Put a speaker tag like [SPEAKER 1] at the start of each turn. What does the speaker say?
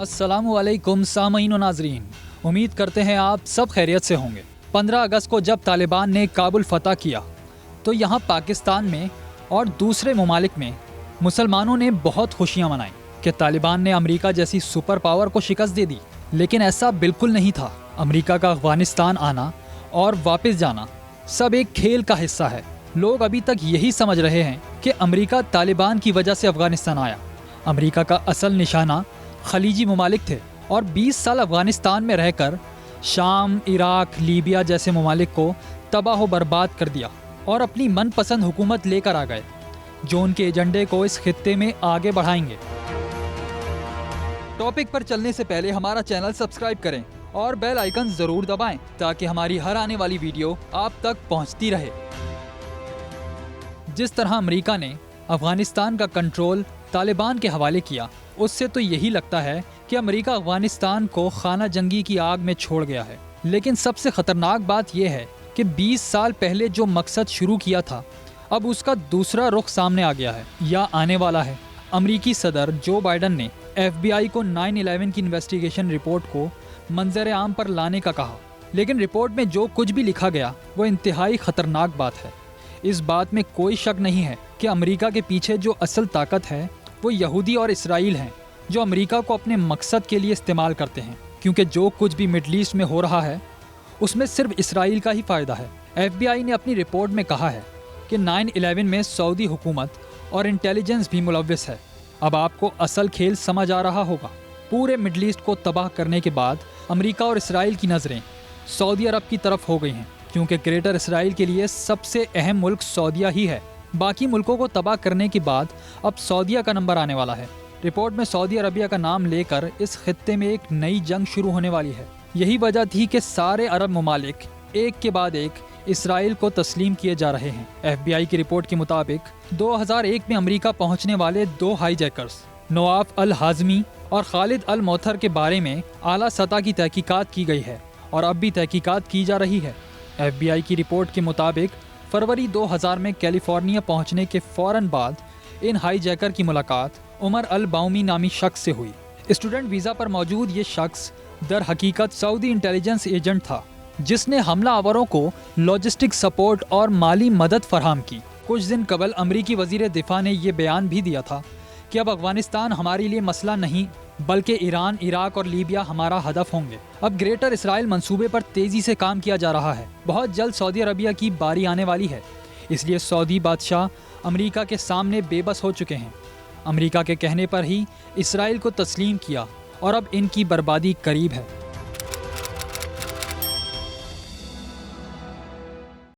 [SPEAKER 1] अस्सलाम वालेकुम सामीन व नाज़रीन, उम्मीद करते हैं आप सब खैरियत से होंगे। 15 अगस्त को जब तालिबान ने काबुल फतह किया तो यहाँ पाकिस्तान में और दूसरे ममालिक में मुसलमानों ने बहुत खुशियाँ मनाई कि तालिबान ने अमेरिका जैसी सुपर पावर को शिकस्त दे दी। लेकिन ऐसा बिल्कुल नहीं था। अमेरिका का अफगानिस्तान आना और वापस जाना सब एक खेल का हिस्सा है। लोग अभी तक यही समझ रहे हैं कि अमेरिका तालिबान की वजह से अफगानिस्तान आया। अमेरिका का असल निशाना खलीजी ममालिक थे और 20 साल अफगानिस्तान में रहकर शाम, इराक, लीबिया जैसे ममालिक को तबाह व बर्बाद कर दिया और अपनी मनपसंद हुकूमत लेकर आ गए जो उनके एजेंडे को इस खित्ते में आगे बढ़ाएंगे। टॉपिक पर चलने से पहले हमारा चैनल सब्सक्राइब करें और बेल आइकन ज़रूर दबाएं ताकि हमारी हर आने वाली वीडियो आप तक पहुंचती रहे। जिस तरह अमेरिका ने अफगानिस्तान का कंट्रोल तालिबान के हवाले किया, उससे तो यही लगता है कि अमेरिका अफगानिस्तान को खाना जंगी की आग में छोड़ गया है। लेकिन सबसे ख़तरनाक बात यह है कि 20 साल पहले जो मकसद शुरू किया था, अब उसका दूसरा रुख सामने आ गया है या आने वाला है। अमरीकी सदर जो बाइडन ने FBI को 9/11 की इन्वेस्टिगेशन रिपोर्ट को मंजर आम पर लाने का कहा, लेकिन रिपोर्ट में जो कुछ भी लिखा गया वो इंतहाई ख़तरनाक बात है। इस बात में कोई शक नहीं है कि अमेरिका के पीछे जो असल ताकत है वो यहूदी और इसराइल हैं, जो अमेरिका को अपने मकसद के लिए इस्तेमाल करते हैं। क्योंकि जो कुछ भी मिडल ईस्ट में हो रहा है उसमें सिर्फ इसराइल का ही फ़ायदा है। FBI ने अपनी रिपोर्ट में कहा है कि 9/11 में सऊदी हुकूमत और इंटेलिजेंस भी मुलव्वस है। अब आपको असल खेल समझ आ रहा होगा। पूरे मिडल ईस्ट को तबाह करने के बाद अमेरिका और इसराइल की नज़रें सऊदी अरब की तरफ हो गई हैं, क्योंकि ग्रेटर इसराइल के लिए सबसे अहम मुल्क सऊदीया ही है। बाकी मुल्कों को तबाह करने के बाद अब सऊदीया का नंबर आने वाला है। रिपोर्ट में सऊदी अरबिया का नाम लेकर इस खित्ते में एक नई जंग शुरू होने वाली है। यही वजह थी कि सारे अरब ममालिक एक के बाद एक इसराइल को तस्लीम किए जा रहे हैं। FBI की रिपोर्ट के मुताबिक 2001 में अमेरिका पहुंचने वाले 2 हाईजैकर्स नवाफ अल हाजमी और खालिद अल मौथर के बारे में आला सतह की तहकीकात की गई है और अब भी तहकीकात की जा रही है। FBI की रिपोर्ट के मुताबिक फरवरी 2000 में कैलिफोर्निया पहुंचने के फौरन बाद इन हाईजैकर की मुलाकात उमर अल बाउमी नामी शख्स से हुई। स्टूडेंट वीज़ा पर मौजूद ये शख्स दर हकीकत सऊदी इंटेलिजेंस एजेंट था, जिसने हमलावरों को लॉजिस्टिक सपोर्ट और माली मदद फराहम की। कुछ दिन कबल अमरीकी वज़ीर दिफा ने यह बयान भी दिया था कि अब अफगानिस्तान हमारे लिए मसला नहीं, बल्कि ईरान, इराक और लीबिया हमारा हदफ होंगे। अब ग्रेटर इसराइल मंसूबे पर तेज़ी से काम किया जा रहा है। बहुत जल्द सऊदी अरबिया की बारी आने वाली है, इसलिए सऊदी बादशाह अमरीका के सामने बेबस हो चुके हैं। अमरीका के कहने पर ही इसराइल को तस्लीम किया और अब इनकी बर्बादी करीब है।